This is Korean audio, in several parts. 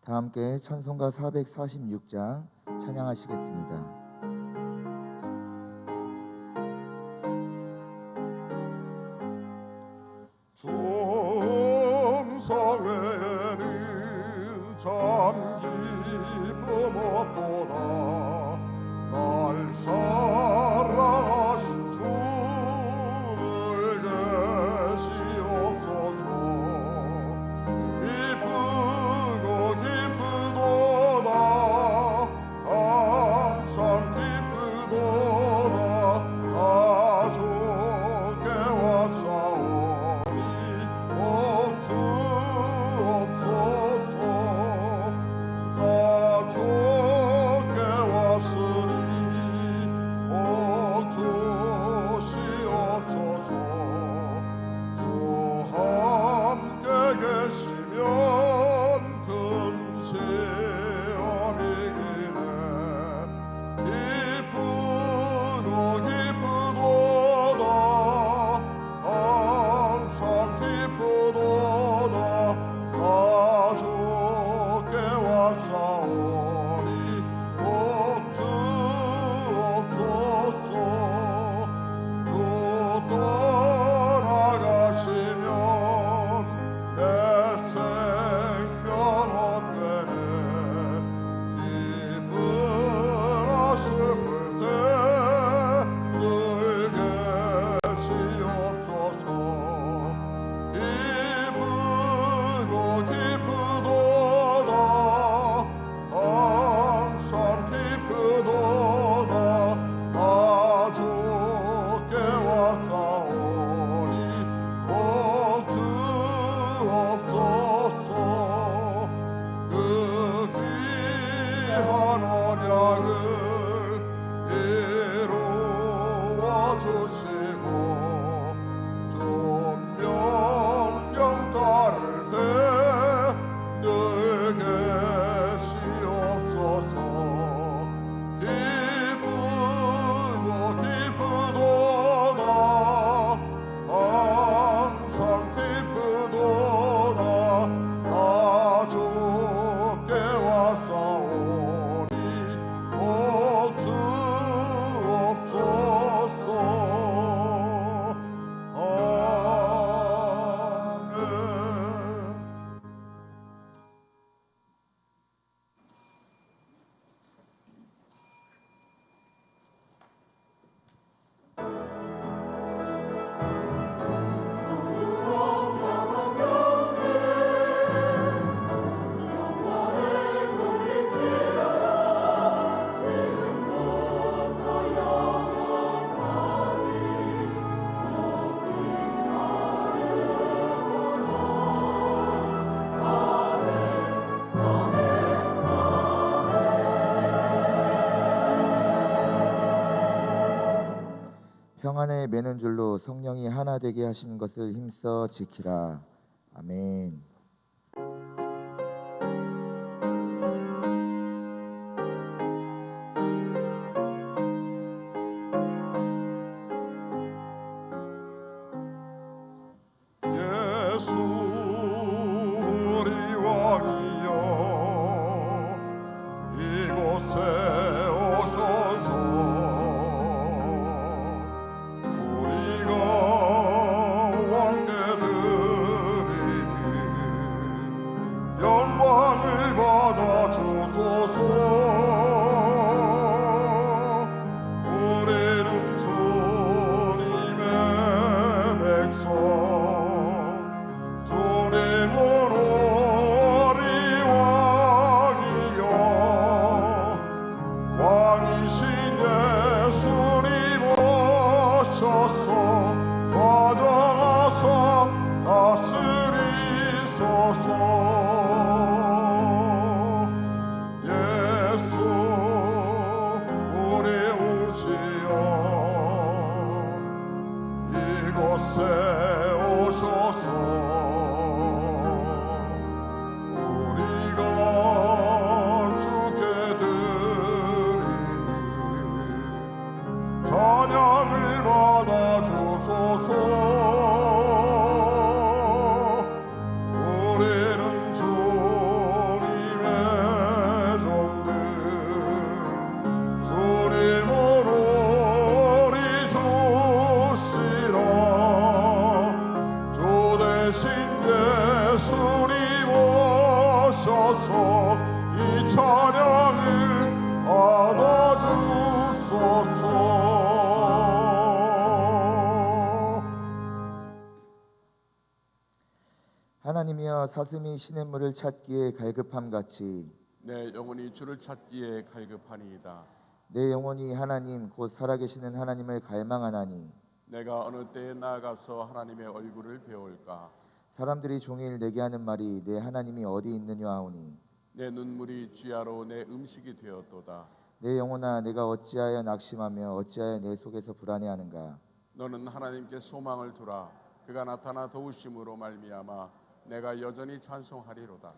다 함께 찬송가 446장 찬양하시겠습니다. 정성에는 참 기쁨 없도다. 날 사랑하신 주를 계시옵소서. 기쁘고 기쁘도다. 항상 기쁘도다. 나 주께 왔사오니 주옵소서. 나 주께 왔으니 복 주시옵소서. 주 함께 계시면 큰 시험이기네. 기쁘고 기쁘도다. 항상 기쁘도다. 나 주께 왔사오니 복 주옵소서. 주 떠나가시면 내 생명 헛되네. 기쁘나 슬플 때 늘 계시옵소서. 기쁘고 기쁘도다. 항상 기쁘도다. 나 주께 왔사오니 복 주옵소서. 그 귀한 언약을 이루어 주시고 좀 명령 따를 때 늘 계시옵소서. 기쁘고 기쁘도다. 항상 기쁘도다. 나 주께 왔사오니 복 주옵소서. 평안에 매는 줄로 성령이 하나 되게 하시는 것을 힘써 지키라. 아멘. 예수 우리 왕이여 이곳에 오셔서 우리가 왕께 드리니 영광을 받아 주소서. 우리는 주님의 백성 주님으로 우리 왕이여 왕이신 예수님 오셔서 좌정하사 다스리소서. 예수 대신 예수님 오셔서 이 찬양을 받아주소서. 하나님이여 사슴이 시냇물을 찾기에 갈급함 같이 내 영혼이 주를 찾기에 갈급하니이다. 내 영혼이 하나님 곧 살아계시는 하나님을 갈망하나니 내가 어느 때에 나아가서 하나님의 얼굴을 배울까? 사람들이 종일 내게 하는 말이 내 하나님이 어디 있느냐 하오니 내 눈물이 쥐하로 내 음식이 되었도다. 내 영혼아 내가 어찌하여 낙심하며 어찌하여 내 속에서 불안해하는가. 너는 하나님께 소망을 두라. 그가 나타나 도우심으로 말미암아 내가 여전히 찬송하리로다.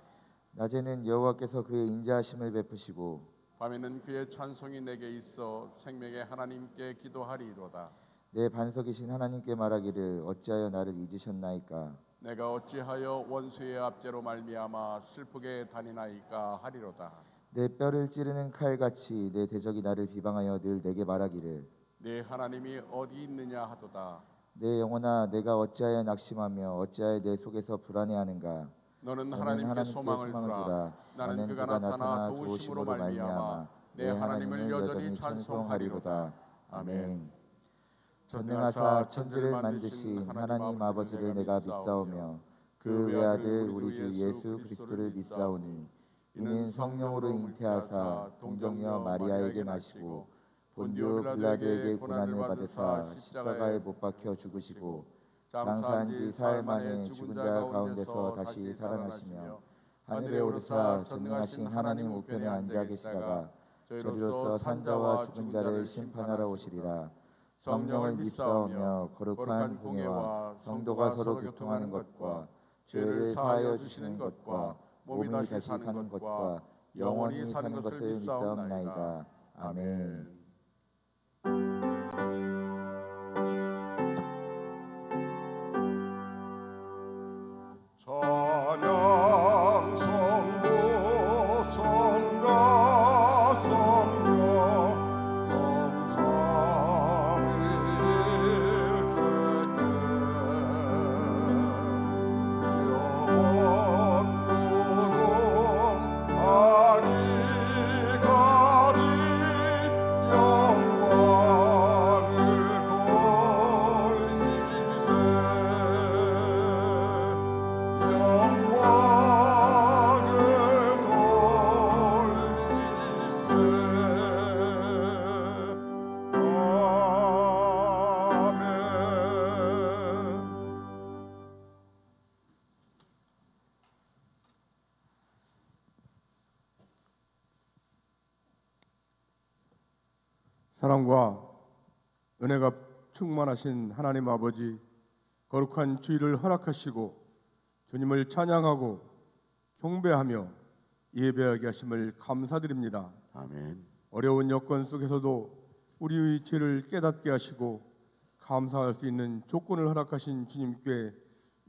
낮에는 여호와께서 그의 인자하심을 베푸시고 밤에는 그의 찬송이 내게 있어 생명의 하나님께 기도하리로다. 내 반석이신 하나님께 말하기를 어찌하여 나를 잊으셨나이까. 내가 어찌하여 원수의 압제로 말미암아 슬프게 다니나이까 하리로다. 내 뼈를 찌르는 칼같이 내 대적이 나를 비방하여 늘 내게 말하기를 네 하나님이 어디 있느냐 하도다. 내 영혼아 내가 어찌하여 낙심하며 어찌하여 내 속에서 불안해하는가. 너는 하나님께 소망을 두라. 나는 그가 나타나 도우심으로 말미암아 내 하나님을 여전히 찬송하리로다. 아멘. 전능하사 천지를 만드신 하나님 아버지를 내가 믿사오며 그 외아들 우리 주 예수 그리스도를 믿사오니 이는 성령으로 잉태하사 동정녀 마리아에게 나시고 본디오 빌라도에게 고난을 받으사 십자가에 못 박혀 죽으시고 장사한 지 사흘 만에 죽은 자 가운데서 다시 살아나시며 하늘에 오르사 전능하신 하나님 우편에 앉아 계시다가 저리로서 산자와 죽은 자를 심판하러 오시리라. 성령을 믿사오며 거룩한 공예와 성도가 서로 교통하는 것과 죄를 사하여 주시는 것과 몸이 다시 사는 것과 영원히 사는 것을 믿사옵나이다. 아멘. 찬양 성도 성가 성녀 성삼일체께 영원토록 아리가리 영광을 돌리세. 영광을 돌리세. 아멘. 사랑과 은혜가 충만하신 하나님 아버지, 거룩한 주일을 허락하시고 주님을 찬양하고 경배하며 예배하게 하심을 감사드립니다. 아멘. 어려운 여건 속에서도 우리의 죄를 깨닫게 하시고 감사할 수 있는 조건을 허락하신 주님께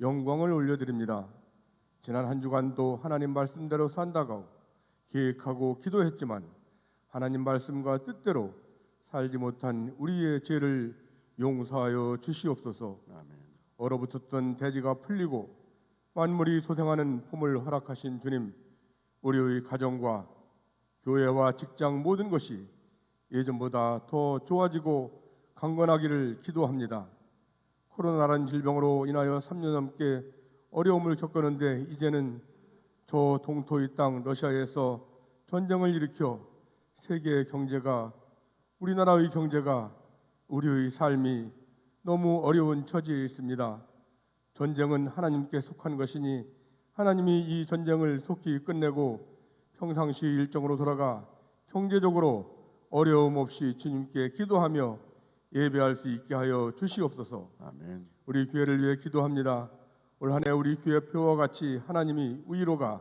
영광을 올려드립니다. 지난 한 주간도 하나님 말씀대로 산다고 계획하고 기도했지만 하나님 말씀과 뜻대로 살지 못한 우리의 죄를 용서하여 주시옵소서. 아멘. 얼어붙었던 대지가 풀리고 만물이 소생하는 봄을 허락하신 주님, 우리의 가정과 교회와 직장 모든 것이 예전보다 더 좋아지고 강건하기를 기도합니다. 코로나라는 질병으로 인하여 3년 넘게 어려움을 겪었는데 이제는 저 동토의 땅 러시아에서 전쟁을 일으켜 세계의 경제가, 우리나라의 경제가, 우리의 삶이 너무 어려운 처지에 있습니다. 전쟁은 하나님께 속한 것이니 하나님이 이 전쟁을 속히 끝내고 평상시 일정으로 돌아가 경제적으로 어려움 없이 주님께 기도하며 예배할 수 있게 하여 주시옵소서. 아멘. 우리 교회를 위해 기도합니다. 올 한 해 우리 교회 표와 같이 하나님이 위로가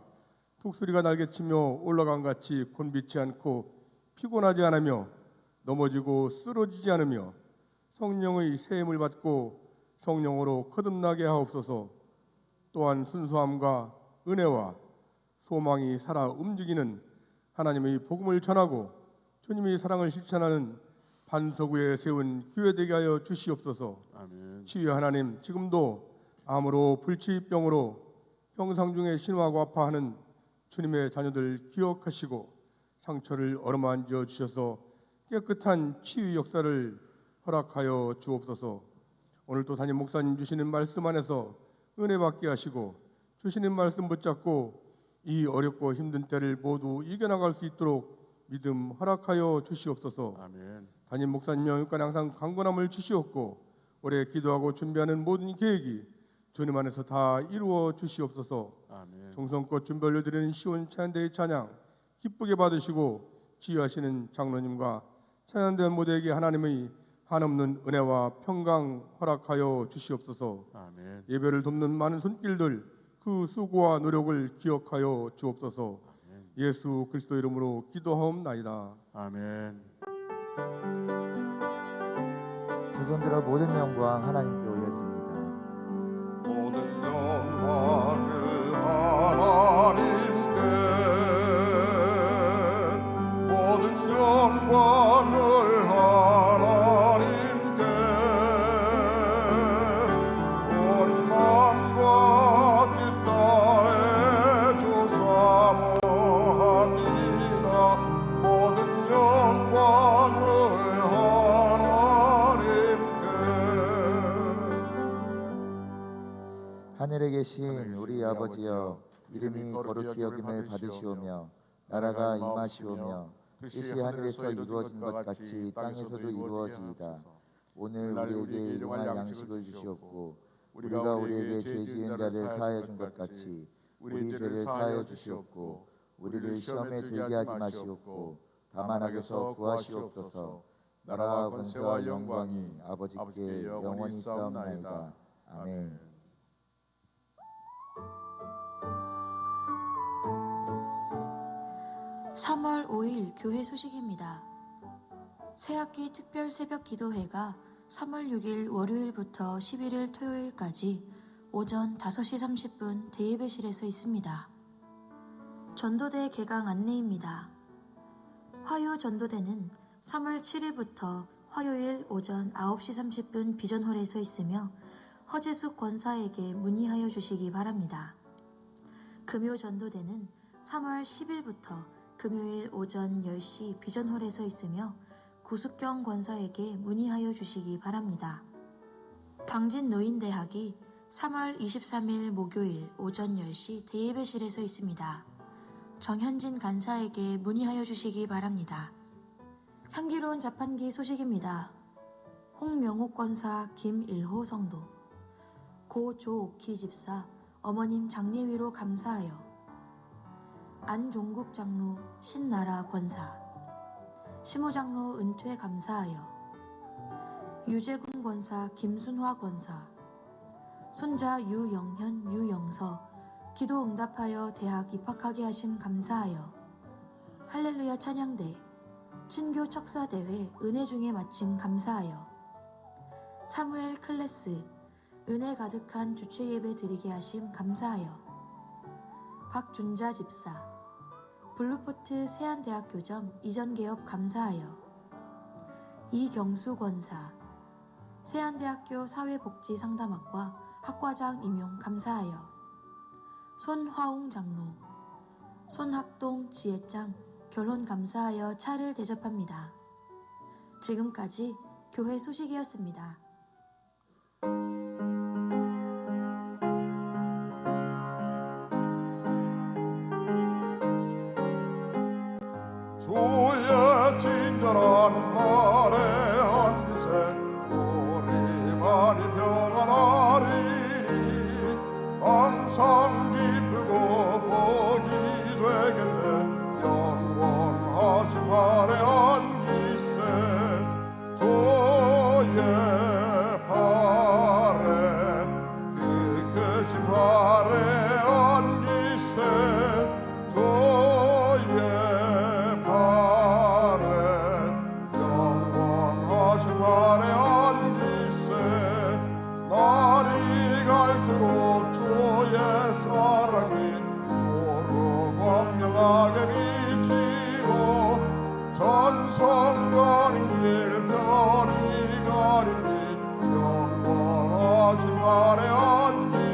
독수리가 날개치며 올라간 같이 곤비치 않고 피곤하지 않으며 넘어지고 쓰러지지 않으며 성령의 세임을 받고 성령으로 거듭나게 하옵소서. 또한 순수함과 은혜와 소망이 살아 움직이는 하나님의 복음을 전하고 주님의 사랑을 실천하는 반석 위에 세운 교회 되게 하여 주시옵소서. 아멘. 치유 하나님, 지금도 암으로 불치병으로 평상 중에 신음하고 아파하는 주님의 자녀들 기억하시고 상처를 어루만져 주셔서 깨끗한 치유 역사를 허락하여 주옵소서. 오늘 또 담임 목사님 주시는 말씀 안에서 은혜 받게 하시고 주시는 말씀 붙잡고 이 어렵고 힘든 때를 모두 이겨나갈 수 있도록 믿음 허락하여 주시옵소서. 아멘. 담임 목사님과 육간 항상 강건함을 주시옵고 올해 기도하고 준비하는 모든 계획이 주님 안에서 다 이루어 주시옵소서. 아멘. 정성껏 준비 올려드리는 시온 찬양대의 찬양 기쁘게 받으시고 지휘하시는 장로님과 찬양대 모두에게 하나님의 한없는 은혜와 평강 허락하여 주시옵소서. 아멘. 예배를 돕는 많은 손길들 그 수고와 노력을 기억하여 주옵소서. 예수 그리스도 이름으로 기도하옵나이다. 아멘. 두 손 들어 모든 영광 하나님께 올려드립니다. 모든 영광을 하나님께 모든 영광을 하나님께 온 마음과 뜻 다해 조사모합니다. 모든 영광을 하늘에 계신 우리 아버지여, 이름이 거룩히 여김을 받으시오며 나라가 임하시오며 뜻이 하늘에서 이루어진 것 같이 땅에서도 이루어지이다. 오늘 우리에게 일용할 양식을 주시옵고 우리가 우리에게 죄 지은 자를 사하여 준 것 같이 우리 죄를 사하여 주시옵고 우리를 시험에 들게 하지 마시옵고 다만 악에서 구하시옵소서. 나라와 권세와 영광이 아버지께 영원히 있사옵나이다. 아멘. (3월 5일) 교회 소식입니다. 새학기 특별 새벽 기도회가 3월 6일 월요일부터 11일 토요일까지 오전 5시 30분 대예배실에서 있습니다. 전도대 개강 안내입니다. 화요 전도대는 3월 7일부터 화요일 오전 9시 30분 비전홀에서 있으며 허재숙 권사에게 문의하여 주시기 바랍니다. 금요 전도대는 3월 10일부터 금요일 오전 10시 비전홀에서 있으며 구숙경 권사에게 문의하여 주시기 바랍니다. 당진노인대학이 3월 23일 목요일 오전 10시 대예배실에서 있습니다. 정현진 간사에게 문의하여 주시기 바랍니다. 향기로운 자판기 소식입니다. 홍명옥 권사 김일호 성도, 고 조옥희 집사 어머님 장례위로 감사하여 안종국 장로 신나라 권사, 심우장로 은퇴 감사하여 유재군 권사 김순화 권사, 손자 유영현 유영서 기도 응답하여 대학 입학하게 하심 감사하여 할렐루야 찬양대 친교 척사대회 은혜 중에 마침 감사하여 사무엘 클래스 은혜 가득한 주최 예배 드리게 하심 감사하여 박준자 집사 블루포트 세안대학교점 이전 개업 감사하여 이경수 권사 세안대학교 사회복지상담학과 학과장 임용 감사하여 손화웅 장로 손학동 지혜장 결혼 감사하여 차를 대접합니다. 지금까지 교회 소식이었습니다. 주의 친절한 발에 안기세 우리만이 평안하리니 항상 기쁘고 복이 되겠네. 영원하신 발에 안기세 주의 발에 그 크신 발에 안기세 주의 발에 안기세 날이 갈수록 주의 사랑이 도로 광명하게 비치고 전성 가는 길 편히 가리니 영원하신 발에 안기세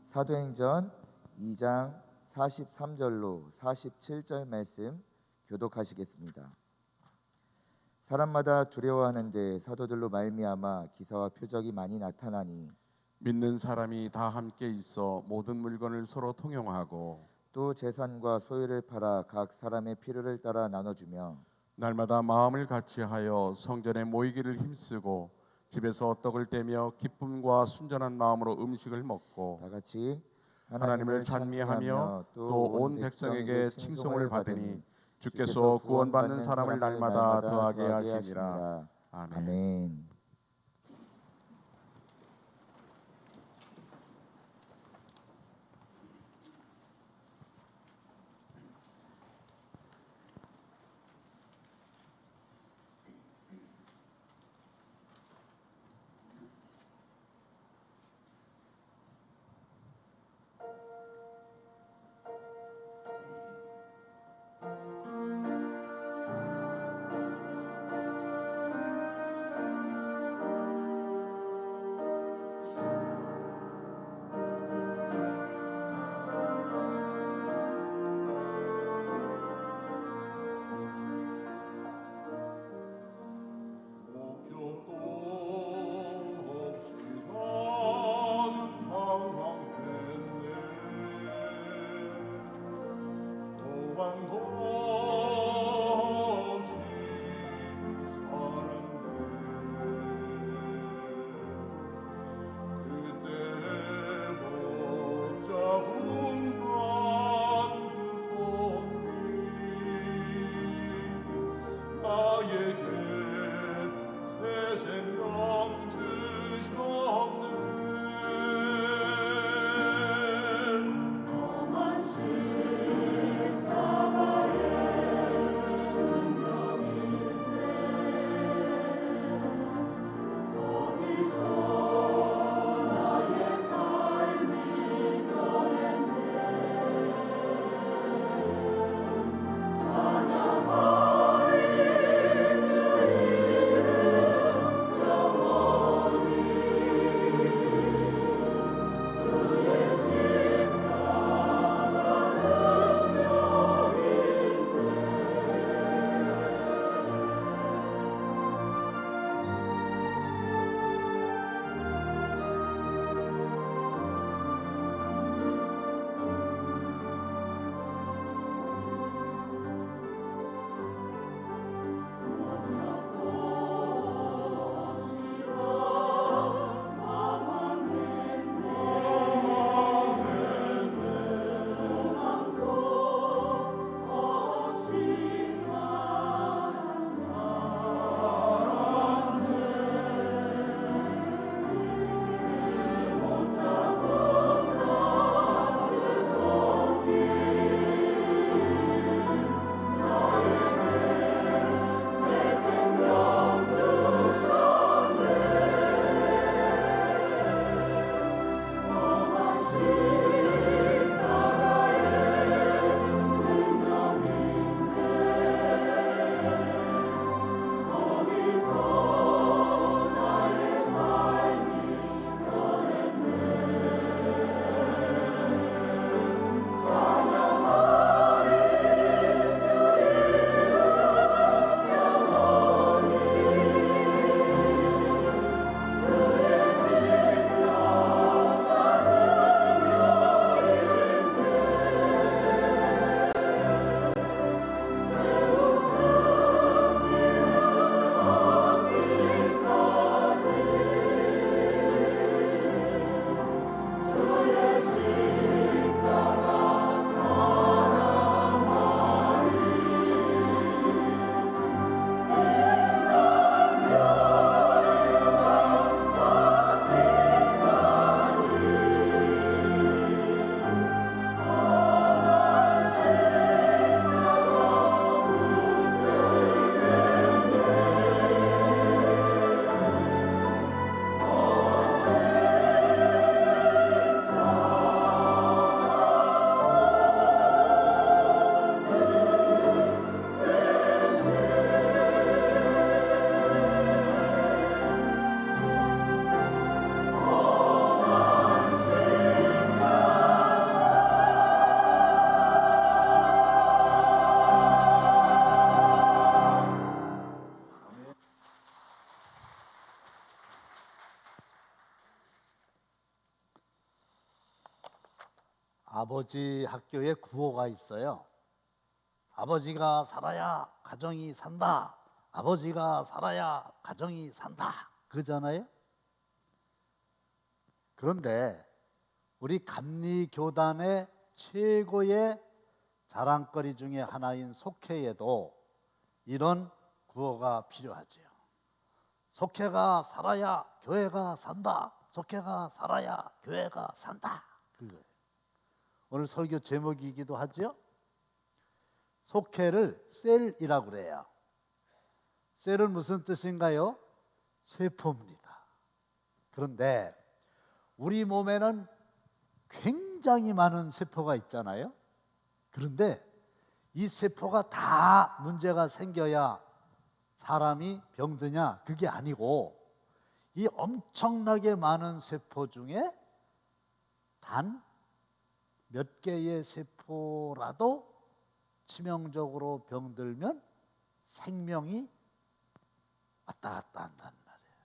사도행전 2장 43절로 47절 말씀 교독하시겠습니다. 사람마다 두려워하는데 사도들로 말미암아 기사와 표적이 많이 나타나니 믿는 사람이 다 함께 있어 모든 물건을 서로 통용하고 또 재산과 소유를 팔아 각 사람의 필요를 따라 나눠주며 날마다 마음을 같이하여 성전에 모이기를 힘쓰고 집에서 떡을 떼며 기쁨과 순전한 마음으로 음식을 먹고 다 같이 하나님을 찬미하며 또 온 백성에게 칭송을 받으니 주께서 구원받는 사람을 날마다 더하게 하시니라. 아멘. 아멘. 십자가의 아버지 학교에 구호가 있어요. 아버지가 살아야 가정이 산다. 아버지가 살아야 가정이 산다. 그잖아요. 그런데 우리 감리교단의 최고의 자랑거리 중에 하나인 속회에도 이런 구호가 필요하죠. 속회가 살아야 교회가 산다. 속회가 살아야 교회가 산다. 그거예요. 오늘 설교 제목이기도 하죠. 속회를 셀이라고 그래요. 셀은 무슨 뜻인가요? 세포입니다. 그런데 우리 몸에는 굉장히 많은 세포가 있잖아요. 그런데 이 세포가 다 문제가 생겨야 사람이 병드냐? 그게 아니고 이 엄청나게 많은 세포 중에 단 몇 개의 세포라도 치명적으로 병들면 생명이 왔다 갔다 한다는 말이에요.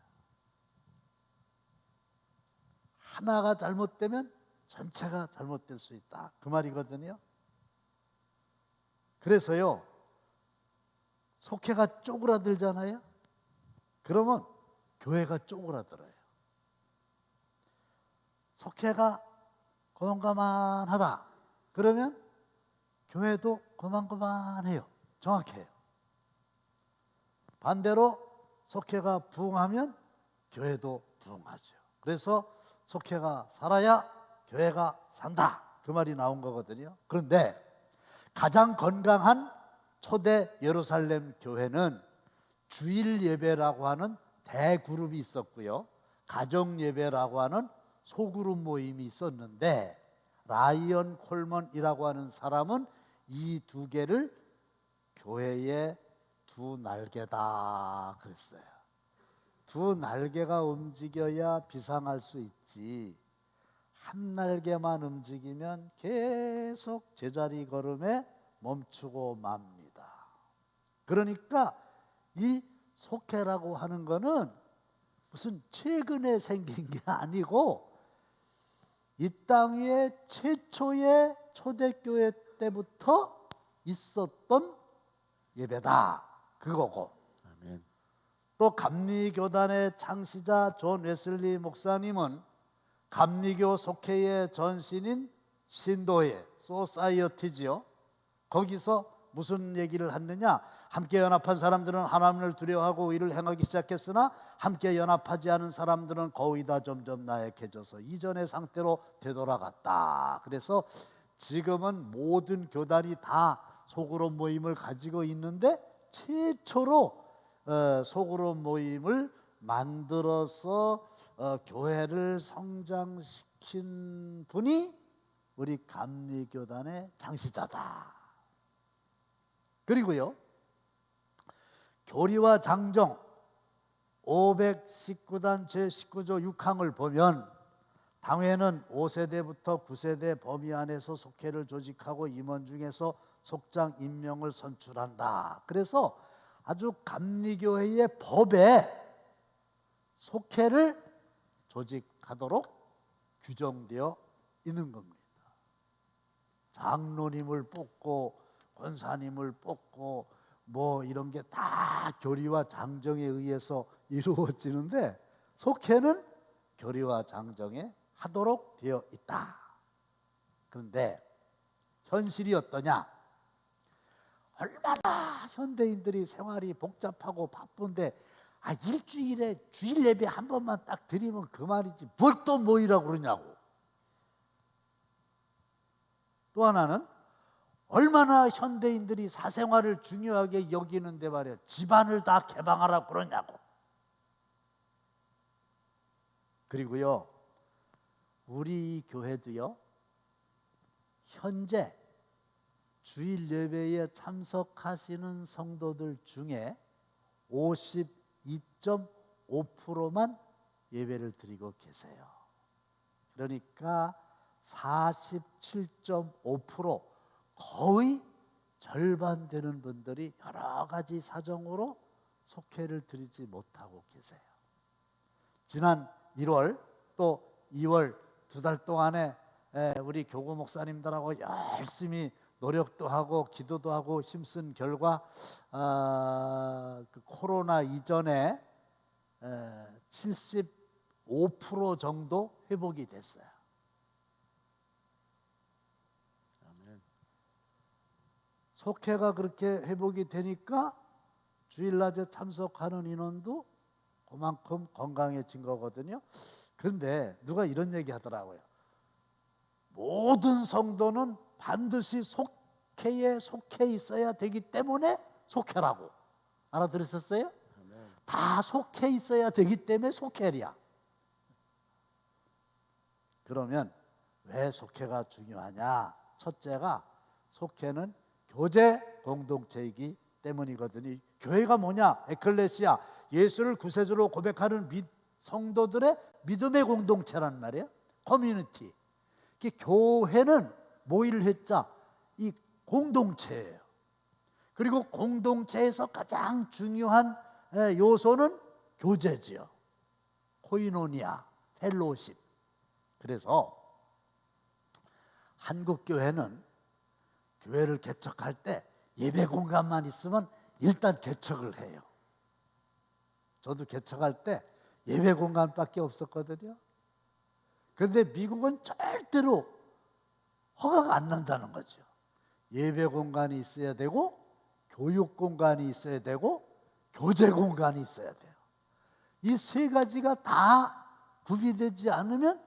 하나가 잘못되면 전체가 잘못될 수 있다. 그 말이거든요. 그래서요, 속회가 쪼그라들잖아요. 그러면 교회가 쪼그라들어요. 속회가 고만고만하다. 그러면 교회도 고만고만해요. 정확해요. 반대로 속회가 부흥하면 교회도 부흥하죠. 그래서 속회가 살아야 교회가 산다. 그 말이 나온 거거든요. 그런데 가장 건강한 초대 예루살렘 교회는 주일 예배라고 하는 대그룹이 있었고요. 가정 예배라고 하는 소그룹 모임이 있었는데 라이언 콜먼이라고 하는 사람은 이 두 개를 교회의 두 날개다 그랬어요. 두 날개가 움직여야 비상할 수 있지, 한 날개만 움직이면 계속 제자리 걸음에 멈추고 맙니다. 그러니까 이 속회라고 하는 거는 무슨 최근에 생긴 게 아니고 이 땅 위에 최초의 초대교회 때부터 있었던 예배다 그거고, 아멘. 또 감리교단의 창시자 존 웨슬리 목사님은 감리교 속회의 전신인 신도회 소사이어티지요. 거기서 무슨 얘기를 했느냐? 함께 연합한 사람들은 하나님을 두려워하고 의를 행하기 시작했으나 함께 연합하지 않은 사람들은 거의 다 점점 나약해져서 이전의 상태로 되돌아갔다. 그래서 지금은 모든 교단이 다 소그룹 모임을 가지고 있는데 최초로 소그룹 모임을 만들어서 교회를 성장시킨 분이 우리 감리교단의 창시자다. 그리고요, 교리와 장정 519단 제19조 6항을 보면 당회는 5세대부터 9세대 범위 안에서 속회를 조직하고 임원 중에서 속장 임명을 선출한다. 그래서 아주 감리교회의 법에 속회를 조직하도록 규정되어 있는 겁니다. 장로님을 뽑고 권사님을 뽑고 뭐 이런 게 다 교리와 장정에 의해서 이루어지는데 속회는 교리와 장정에 하도록 되어 있다. 그런데 현실이 어떠냐? 얼마나 현대인들이 생활이 복잡하고 바쁜데 일주일에 주일 예배 한 번만 딱 드리면 그 말이지 뭘 또 모이라고 그러냐고. 또 하나는 얼마나 현대인들이 사생활을 중요하게 여기는데 말이야 집안을 다 개방하라고 그러냐고. 그리고요, 우리 교회도요, 현재 주일 예배에 참석하시는 성도들 중에 52.5%만 예배를 드리고 계세요. 그러니까 47.5%, 거의 절반 되는 분들이 여러 가지 사정으로 속회를 드리지 못하고 계세요. 지난 1월 또 2월 두 달 동안에 우리 교구 목사님들하고 열심히 노력도 하고 기도도 하고 힘쓴 결과 그 코로나 이전에 75% 정도 회복이 됐어요. 속회가 그렇게 회복이 되니까 주일낮에 참석하는 인원도 그만큼 건강해진 거거든요. 그런데 누가 이런 얘기 하더라고요. 모든 성도는 반드시 속회에 속해 있어야 되기 때문에 속회라고. 알아들으셨어요? 다 속해 있어야 되기 때문에 속회랴. 그러면 왜 속회가 중요하냐? 첫째가 속회는 교제 공동체이기 때문이거든요. 교회가 뭐냐? 에클레시아, 예수를 구세주로 고백하는 성도들의 믿음의 공동체란 말이에요. 커뮤니티. 교회는 모일 회자 이 공동체예요. 그리고 공동체에서 가장 중요한 요소는 교제지요. 코이노니아, 펠로십. 그래서 한국 교회는 교회를 개척할 때 예배 공간만 있으면 일단 개척을 해요. 저도 개척할 때 예배 공간밖에 없었거든요. 그런데 미국은 절대로 허가가 안 난다는 거죠. 예배 공간이 있어야 되고 교육 공간이 있어야 되고 교제 공간이 있어야 돼요. 이 세 가지가 다 구비되지 않으면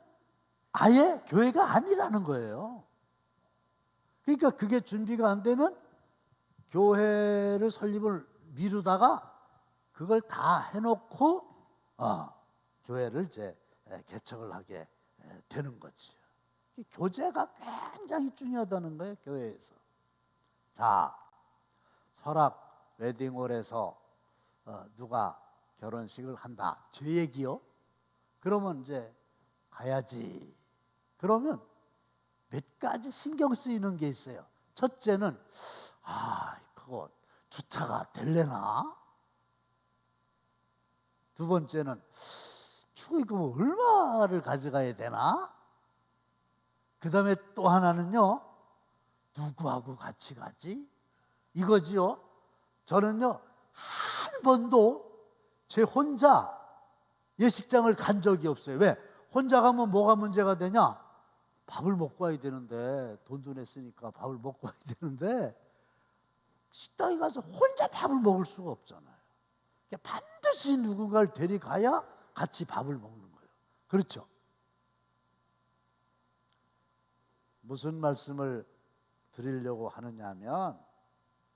아예 교회가 아니라는 거예요. 그러니까 그게 준비가 안 되면 교회를 설립을 미루다가 그걸 다 해놓고 교회를 이제 개척을 하게 되는 거지. 교제가 굉장히 중요하다는 거예요, 교회에서. 자, 설악 웨딩홀에서 누가 결혼식을 한다. 제 얘기요. 그러면 이제 가야지. 그러면 몇 가지 신경 쓰이는 게 있어요. 첫째는 그거 주차가 될래나? 두 번째는 이거 얼마를 가져가야 되나? 그 다음에 또 하나는요, 누구하고 같이 가지? 이거지요. 저는요, 한 번도 제 혼자 예식장을 간 적이 없어요. 왜? 혼자 가면 뭐가 문제가 되냐? 밥을 먹고 와야 되는데, 돈도 냈으니까 밥을 먹고 와야 되는데, 식당에 가서 혼자 밥을 먹을 수가 없잖아요. 반드시 누군가를 데려가야 같이 밥을 먹는 거예요. 그렇죠? 무슨 말씀을 드리려고 하느냐 하면,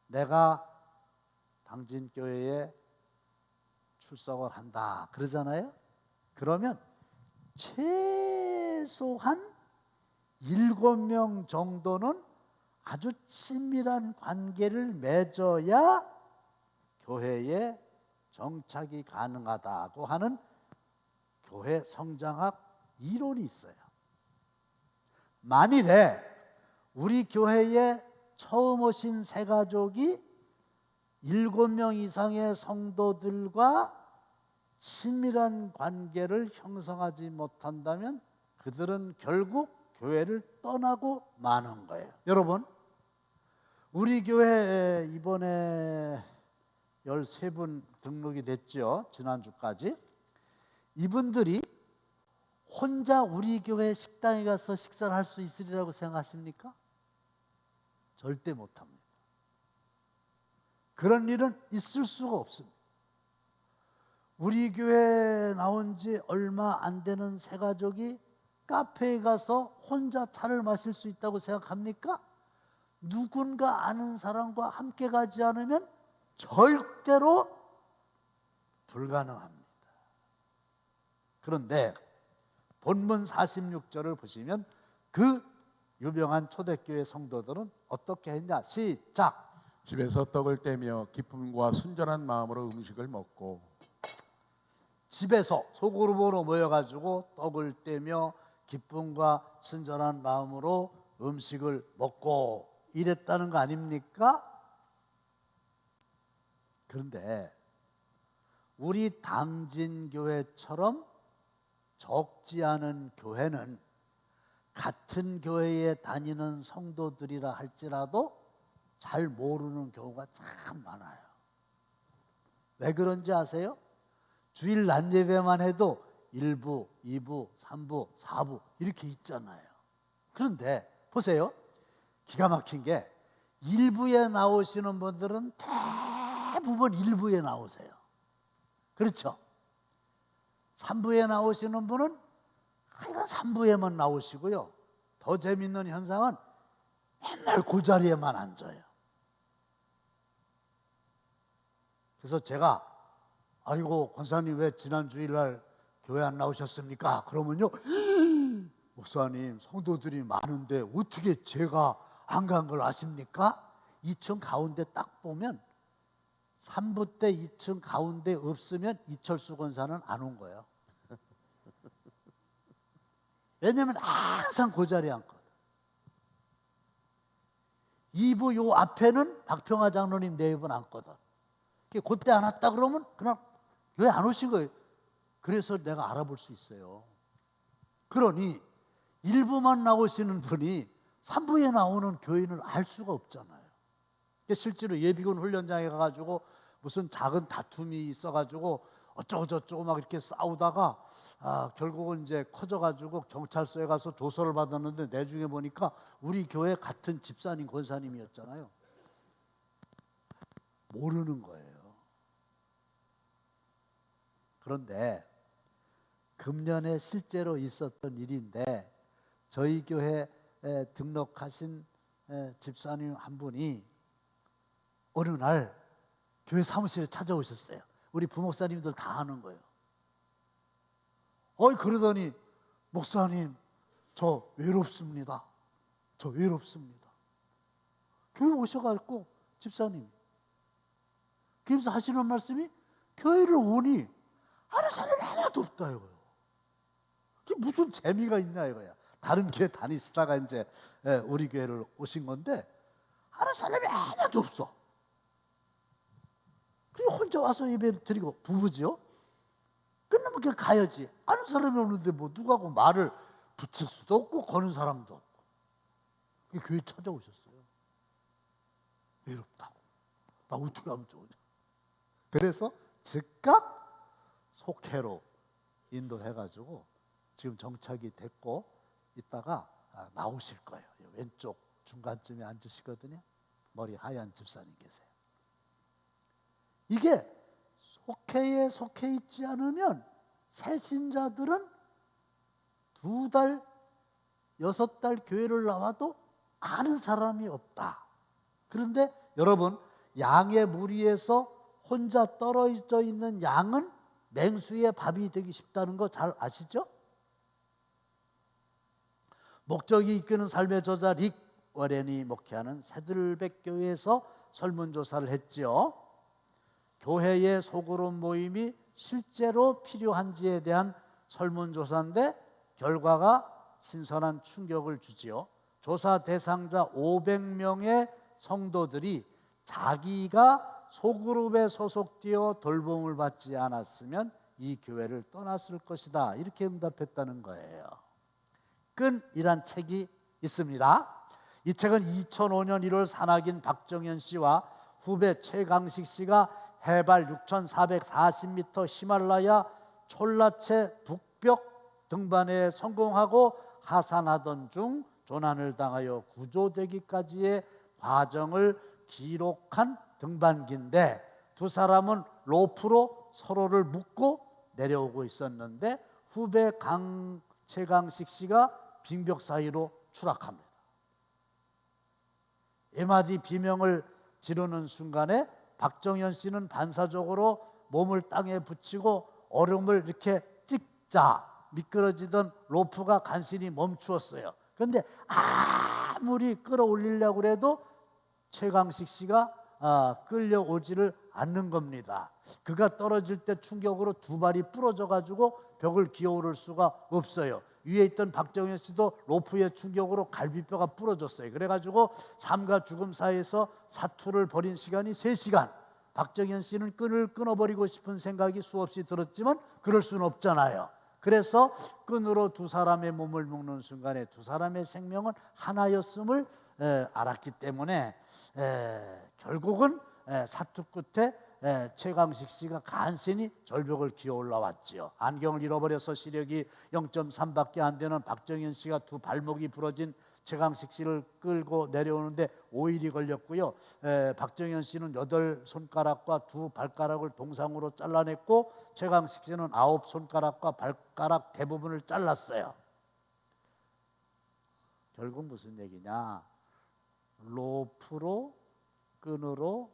내가 당진교회에 출석을 한다 그러잖아요. 그러면 최소한 7명 정도는 아주 친밀한 관계를 맺어야 교회에 정착이 가능하다고 하는 교회 성장학 이론이 있어요. 만일에 우리 교회에 처음 오신 새 가족이 7명 이상의 성도들과 친밀한 관계를 형성하지 못한다면 그들은 결국 교회를 떠나고 마는 거예요. 여러분, 우리 교회 이번에 13분 등록이 됐죠. 지난주까지. 이분들이 혼자 우리 교회 식당에 가서 식사를 할 수 있으리라고 생각하십니까? 절대 못합니다. 그런 일은 있을 수가 없습니다. 우리 교회에 나온 지 얼마 안 되는 새 가족이 카페에 가서 혼자 차를 마실 수 있다고 생각합니까? 누군가 아는 사람과 함께 가지 않으면 절대로 불가능합니다. 그런데 본문 46절을 보시면 그 유명한 초대교회 성도들은 어떻게 했냐? 시작! 집에서 떡을 떼며 기쁨과 순전한 마음으로 음식을 먹고. 집에서 소그룹으로 모여가지고 떡을 떼며 기쁨과 순전한 마음으로 음식을 먹고 이랬다는 거 아닙니까? 그런데 우리 당진교회처럼 적지 않은 교회는 같은 교회에 다니는 성도들이라 할지라도 잘 모르는 경우가 참 많아요. 왜 그런지 아세요? 주일 낮 예배만 해도 1부, 2부, 3부, 4부 이렇게 있잖아요. 그런데 보세요. 기가 막힌 게 1부에 나오시는 분들은 대부분 1부에 나오세요. 그렇죠? 3부에 나오시는 분은 하여간 3부에만 나오시고요. 더 재밌는 현상은 맨날 그 자리에만 앉아요. 그래서 제가 아이고 권사님 왜 지난 주일날 교회 안 나오셨습니까? 그러면요, 목사님 성도들이 많은데 어떻게 제가 안 간 걸 아십니까? 2층 가운데 딱 보면 3부 때 2층 가운데 없으면 이철수 권사는 안 온 거예요. 왜냐면 항상 그 자리에 앉거든. 2부 요 앞에는 박평화 장로님 네 분 앉거든. 그때 안 왔다 그러면 그냥 교회 안 오신 거예요. 그래서 내가 알아볼 수 있어요. 그러니 1부만 나오시는 분이 3부에 나오는 교인을 알 수가 없잖아요. 실제로 예비군 훈련장에 가가지고 무슨 작은 다툼이 있어가지고 어쩌고저쩌고 막 이렇게 싸우다가 결국은 이제 커져가지고 경찰서에 가서 조서를 받았는데 나중에 보니까 우리 교회 같은 집사님 권사님이었잖아요. 모르는 거예요. 그런데 금년에 실제로 있었던 일인데 저희 교회에 등록하신 집사님 한 분이 어느 날 교회 사무실에 찾아오셨어요. 우리 부목사님들 다 아는 거예요. 그러더니 목사님 저 외롭습니다. 저 외롭습니다. 교회 오셔가지고 집사님 그래서 하시는 말씀이 교회를 오니 아는 사람이 하나도 없다 이거예요. 그게 무슨 재미가 있냐 이거야. 다른 교회 다니시다가 이제 우리 교회를 오신 건데 아는 사람이 하나도 없어. 그리고 혼자 와서 예배 드리고 부부지요. 끝나면 그냥 가야지. 아는 사람이 오는데 뭐 누구하고 말을 붙일 수도 없고 거는 사람도 없고. 교회 찾아오셨어요. 외롭다고. 나 어떻게 하면 좋으냐. 그래서 즉각 속회로 인도해가지고 지금 정착이 됐고 이따가 나오실 거예요. 왼쪽 중간쯤에 앉으시거든요. 머리 하얀 집사님 계세요. 이게 속회에 속해 있지 않으면 새신자들은 2달, 6달 교회를 나와도 아는 사람이 없다. 그런데 여러분 양의 무리에서 혼자 떨어져 있는 양은 맹수의 밥이 되기 쉽다는 거 잘 아시죠? 목적이 이끄는 삶의 저자 릭 워렌이 목회하는 새들백 교회에서 설문조사를 했지요. 교회의 소그룹 모임이 실제로 필요한지에 대한 설문조사인데 결과가 신선한 충격을 주지요. 조사 대상자 500명의 성도들이 자기가 소그룹에 소속되어 돌봄을 받지 않았으면 이 교회를 떠났을 것이다. 이렇게 응답했다는 거예요. 끈이란 책이 있습니다. 이 책은 2005년 1월 산악인 박정현 씨와 후배 최강식 씨가 해발 6,440m 히말라야 촐라체 북벽 등반에 성공하고 하산하던 중 조난을 당하여 구조되기까지의 과정을 기록한 등반기인데 두 사람은 로프로 서로를 묶고 내려오고 있었는데 후배 최강식 씨가 빙벽 사이로 추락합니다. 에마디 비명을 지르는 순간에 박정현 씨는 반사적으로 몸을 땅에 붙이고 얼음을 이렇게 찍자 미끄러지던 로프가 간신히 멈추었어요. 그런데 아무리 끌어올리려고 해도 최강식 씨가 끌려오지를 않는 겁니다. 그가 떨어질 때 충격으로 두 발이 부러져 가지고 벽을 기어오를 수가 없어요. 위에 있던 박정현 씨도 로프의 충격으로 갈비뼈가 부러졌어요. 그래가지고 삶과 죽음 사이에서 사투를 벌인 시간이 3시간. 박정현 씨는 끈을 끊어버리고 싶은 생각이 수없이 들었지만 그럴 수는 없잖아요. 그래서 끈으로 두 사람의 몸을 묶는 순간에 두 사람의 생명은 하나였음을 알았기 때문에 결국은 사투 끝에 최강식 씨가 간신히 절벽을 기어 올라왔지요. 안경을 잃어버려서 시력이 0.3밖에 안 되는 박정현 씨가 두 발목이 부러진 최강식 씨를 끌고 내려오는데 5일이 걸렸고요. 박정현 씨는 8손가락과 두 발가락을 동상으로 잘라냈고 최강식 씨는 9손가락과 발가락 대부분을 잘랐어요. 결국 무슨 얘기냐? 로프로 끈으로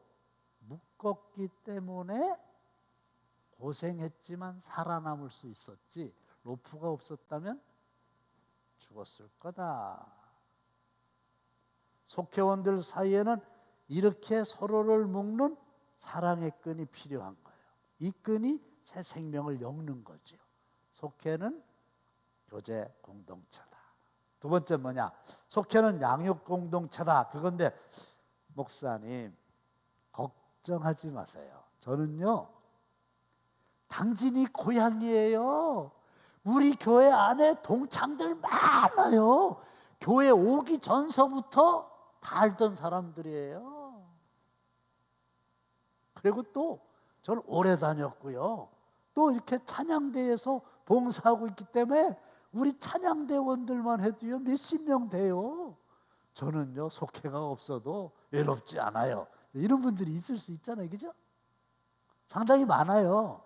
묶었기 때문에 고생했지만 살아남을 수 있었지, 로프가 없었다면 죽었을 거다. 속회원들 사이에는 이렇게 서로를 묶는 사랑의 끈이 필요한 거예요. 이 끈이 새 생명을 엮는 거죠. 속회는 교제 공동체다. 두 번째 뭐냐? 속회는 양육 공동체다. 그건데 목사님 걱정하지 마세요. 저는요 당진이 고향이에요. 우리 교회 안에 동창들 많아요. 교회 오기 전서부터 다 알던 사람들이에요. 그리고 또 저는 오래 다녔고요. 또 이렇게 찬양대에서 봉사하고 있기 때문에 우리 찬양대원들만 해도요 몇십 명 돼요. 저는요 속회가 없어도 외롭지 않아요. 이런 분들이 있을 수 있잖아요. 그죠? 상당히 많아요.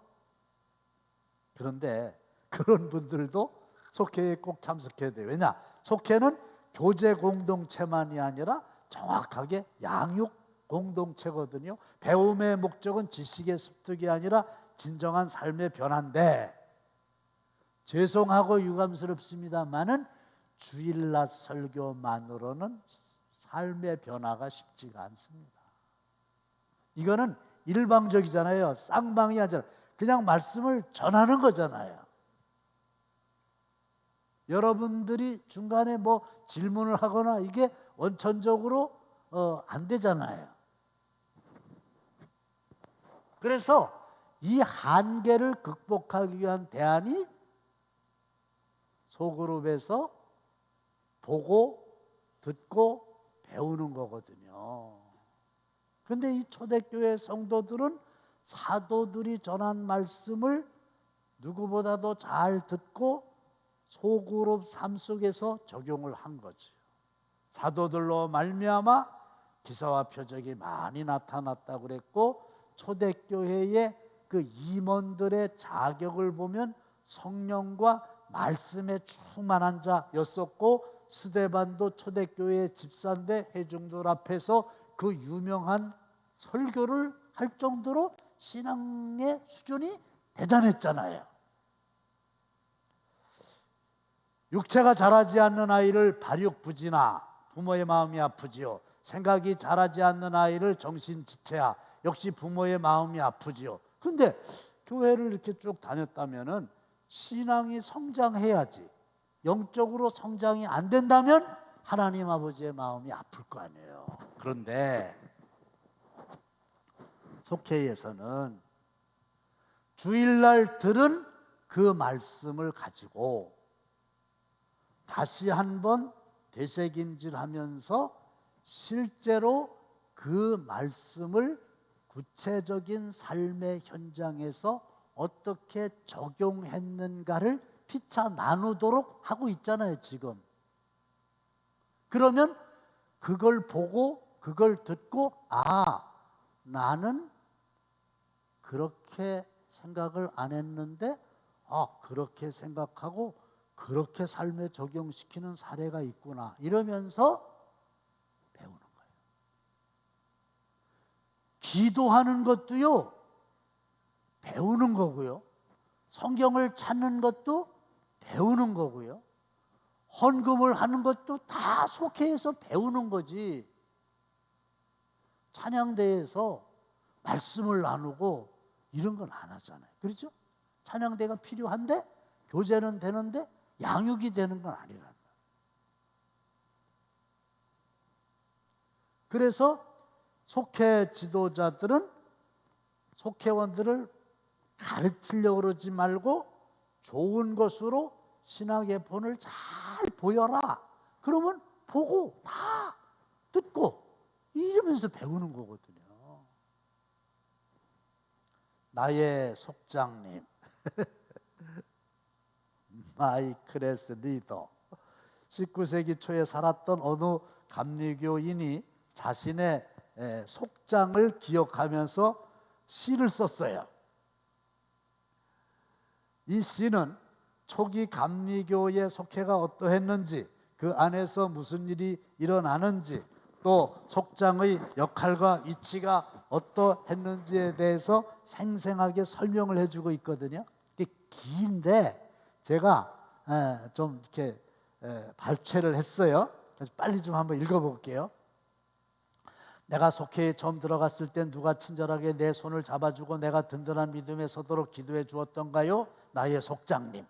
그런데 그런 분들도 속회에 꼭 참석해야 돼요. 왜냐? 속회는 교제 공동체만이 아니라 정확하게 양육 공동체거든요. 배움의 목적은 지식의 습득이 아니라 진정한 삶의 변화인데, 죄송하고 유감스럽습니다만은 주일낮 설교만으로는 삶의 변화가 쉽지가 않습니다. 이거는 일방적이잖아요. 쌍방이 아니라 그냥 말씀을 전하는 거잖아요. 여러분들이 중간에 뭐 질문을 하거나 이게 원천적으로 안 되잖아요. 그래서 이 한계를 극복하기 위한 대안이 소그룹에서 보고 듣고 배우는 거거든요. 그런데 이 초대교회 성도들은 사도들이 전한 말씀을 누구보다도 잘 듣고 소그룹 삶 속에서 적용을 한 거죠. 사도들로 말미암아 기사와 표적이 많이 나타났다고 그랬고, 초대교회의 그 임원들의 자격을 보면 성령과 말씀에 충만한 자였었고, 스데반도 초대교회의 집사인데 회중들 앞에서 그 유명한 설교를 할 정도로 신앙의 수준이 대단했잖아요. 육체가 자라지 않는 아이를 발육부지나 부모의 마음이 아프지요. 생각이 자라지 않는 아이를 정신지체야 역시 부모의 마음이 아프지요. 근데 교회를 이렇게 쭉 다녔다면은 신앙이 성장해야지. 영적으로 성장이 안 된다면 하나님 아버지의 마음이 아플 거 아니에요. 그런데 속회에서는 주일날 들은 그 말씀을 가지고 다시 한번 되새김질하면서 실제로 그 말씀을 구체적인 삶의 현장에서 어떻게 적용했는가를 피차 나누도록 하고 있잖아요, 지금. 그러면 그걸 보고 그걸 듣고, 아, 나는 그렇게 생각을 안 했는데 그렇게 생각하고 그렇게 삶에 적용시키는 사례가 있구나, 이러면서 배우는 거예요. 기도하는 것도요 배우는 거고요, 성경을 찾는 것도 배우는 거고요, 헌금을 하는 것도 다 속회에서 배우는 거지. 찬양대에서 말씀을 나누고 이런 건 안 하잖아요. 그렇죠? 찬양대가 필요한데 교제는 되는데 양육이 되는 건 아니란 말이에요. 그래서 속회 지도자들은 속회원들을 가르치려고 그러지 말고 좋은 것으로 신앙의 본을 잘 보여라. 그러면 보고 다 듣고 이러면서 배우는 거거든요. 나의 속장님, 마이 클래스 리더, 19세기 초에 살았던 어느 감리교인이 자신의 속장을 기억하면서 시를 썼어요. 이 시는 초기 감리교의 속회가 어떠했는지, 그 안에서 무슨 일이 일어나는지, 또 속장의 역할과 위치가 어떠했는지에 대해서 생생하게 설명을 해주고 있거든요. 이게 긴데 제가 좀 이렇게 발췌를 했어요. 그래서 빨리 좀 한번 읽어볼게요. 내가 속회에 처음 들어갔을 땐 누가 친절하게 내 손을 잡아주고 내가 든든한 믿음에 서도록 기도해 주었던가요? 나의 속장님.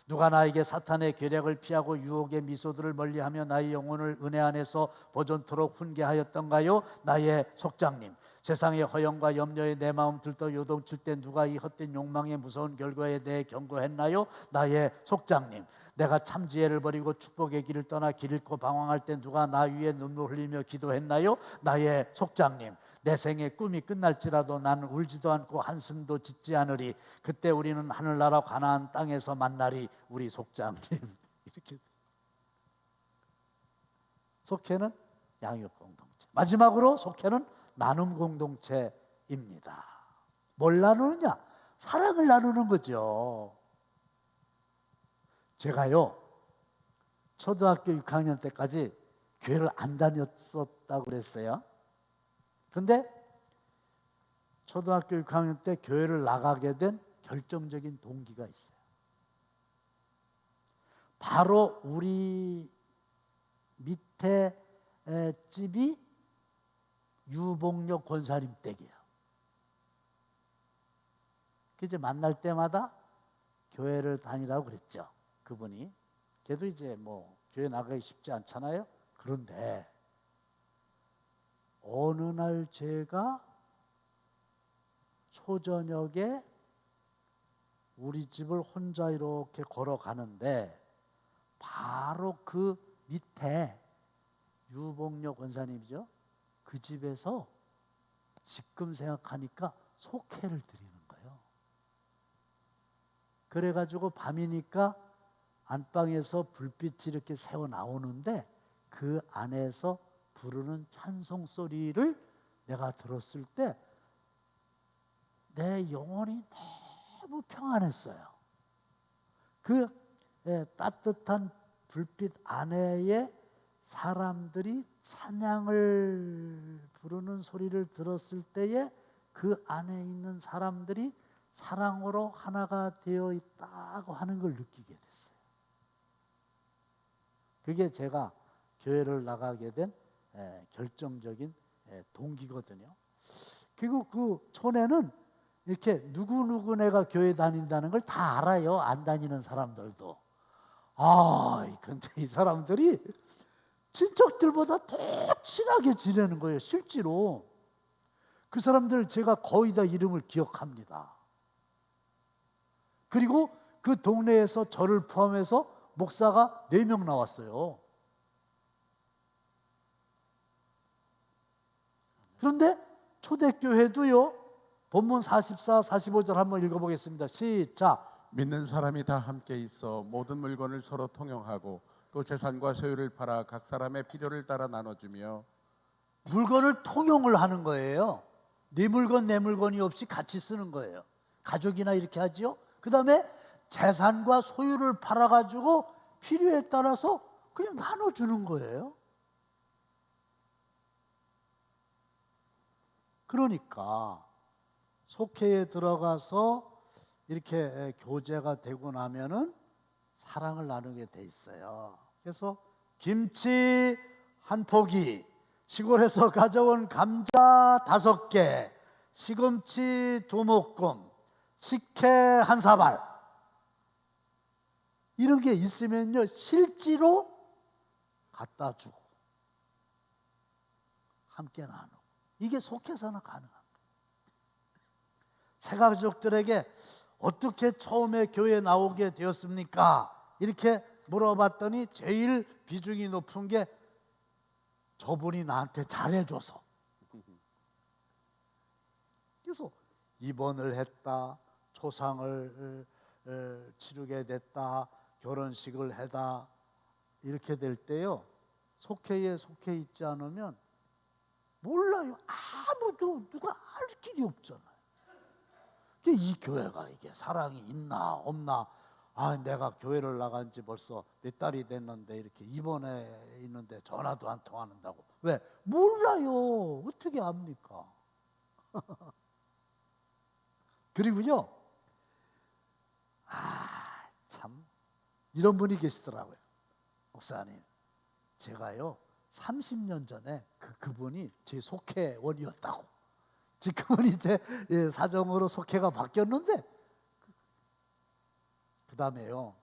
누가 나에게 사탄의 계략을 피하고 유혹의 미소들을 멀리하며 나의 영혼을 은혜 안에서 보존토록 훈계하였던가요? 나의 속장님. 세상의 허영과 염려에 내 마음 들떠 요동칠 때 누가 이 헛된 욕망의 무서운 결과에 대해 경고했나요? 나의 속장님. 내가 참 지혜를 버리고 축복의 길을 떠나 길 잃고 방황할 때 누가 나 위에 눈물 흘리며 기도했나요? 나의 속장님. 내 생의 꿈이 끝날지라도 나는 울지도 않고 한숨도 짓지 않으리. 그때 우리는 하늘나라 가나안 땅에서 만나리. 우리 속장님. 이렇게. 속회는 양육 공동체. 마지막으로 속회는 나눔 공동체입니다. 뭘 나누느냐? 사랑을 나누는 거죠. 제가요, 초등학교 6학년 때까지 교회를 안 다녔었다고 그랬어요. 근데 초등학교 6학년 때 교회를 나가게 된 결정적인 동기가 있어요. 바로 우리 밑에 집이 유복력 권사님 댁이에요. 그래서 만날 때마다 교회를 다니라고 그랬죠. 그분이. 걔도 이제 뭐 교회 나가기 쉽지 않잖아요. 그런데 어느 날 제가 초저녁에 우리 집을 혼자 이렇게 걸어가는데 바로 그 밑에 유복력 권사님이죠. 그 집에서 지금 생각하니까 속회를 드리는 거예요. 그래가지고 밤이니까 안방에서 불빛이 이렇게 새어 나오는데 그 안에서 부르는 찬송 소리를 내가 들었을 때 내 영혼이 너무 평안했어요. 그 따뜻한 불빛 안에 사람들이 찬양을 부르는 소리를 들었을 때에 그 안에 있는 사람들이 사랑으로 하나가 되어 있다고 하는 걸 느끼게 됐어요. 그게 제가 교회를 나가게 된 결정적인 동기거든요. 그리고 그 촌에는 이렇게 누구누구네가 교회 다닌다는 걸 다 알아요. 안 다니는 사람들도. 근데 이 사람들이 친척들보다 더 친하게 지내는 거예요. 실제로. 그 사람들 제가 거의 다 이름을 기억합니다. 그리고 그 동네에서 저를 포함해서 목사가 4명 나왔어요. 그런데 초대교회도요. 본문 44, 45절 한번 읽어보겠습니다. 시작. 믿는 사람이 다 함께 있어 모든 물건을 서로 통용하고 또 재산과 소유를 팔아 각 사람의 필요를 따라 나눠주며. 물건을 통용을 하는 거예요. 네 물건 내 물건이 없이 같이 쓰는 거예요. 가족이나 이렇게 하지요. 그 다음에 재산과 소유를 팔아가지고 필요에 따라서 그냥 나눠주는 거예요. 그러니까 속회에 들어가서 이렇게 교제가 되고 나면은 사랑을 나누게 돼 있어요. 그래서 김치 한 포기, 시골에서 가져온 감자 5개, 시금치 2묶음, 식혜 한 사발, 이런 게 있으면요 실제로 갖다 주고 함께 나누고, 이게 속해서는 가능합니다. 새가족들에게 어떻게 처음에 교회 나오게 되었습니까? 이렇게 물어봤더니 제일 비중이 높은 게 저분이 나한테 잘해줘서. 그래서 입원을 했다, 초상을 치르게 됐다, 결혼식을 해다 이렇게 될 때요, 속회에 속해 있지 않으면 몰라요. 아무도 누가 알 길이 없잖아요. 이 교회가 이게 사랑이 있나 없나, 내가 교회를 나간 지 벌써 몇 달이 됐는데 이렇게 입원해 있는데 전화도 안 통하는다고. 왜? 몰라요. 어떻게 압니까? 그리고요, 참 이런 분이 계시더라고요. 목사님, 제가요 30년 전에 그분이 제 속회원이었다고. 지금은 이제 사정으로 속회가 바뀌었는데, 그 다음에요,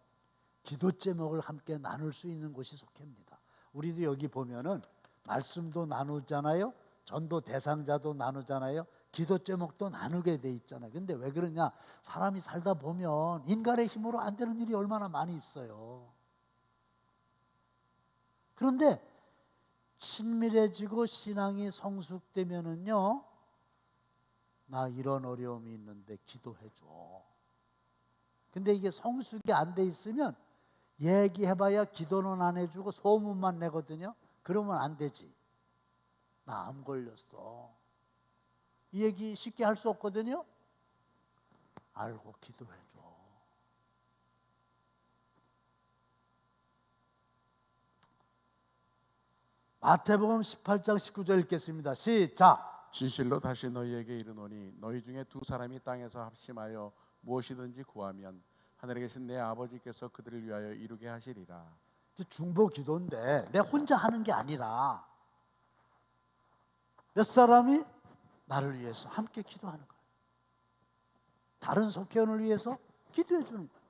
기도 제목을 함께 나눌 수 있는 곳이 속회입니다. 우리도 여기 보면은 말씀도 나누잖아요, 전도 대상자도 나누잖아요, 기도 제목도 나누게 돼 있잖아요. 근데 왜 그러냐? 사람이 살다 보면 인간의 힘으로 안 되는 일이 얼마나 많이 있어요. 그런데 친밀해지고 신앙이 성숙되면은요, 나 이런 어려움이 있는데 기도해줘. 근데 이게 성숙이 안 돼 있으면 얘기해봐야 기도는 안 해주고 소문만 내거든요. 그러면 안 되지. 나 암 걸렸어. 이 얘기 쉽게 할 수 없거든요. 알고 기도해줘. 마태복음 18장 19절 읽겠습니다. 시작. 진실로 다시 너희에게 이르노니 너희 중에 두 사람이 땅에서 합심하여 무엇이든지 구하면 하늘에 계신 내 아버지께서 그들을 위하여 이루게 하시리라. 중보 기도인데 내 혼자 하는 게 아니라 몇 사람이 나를 위해서 함께 기도하는 거예요. 다른 속회원을 위해서 기도해 주는 거예요.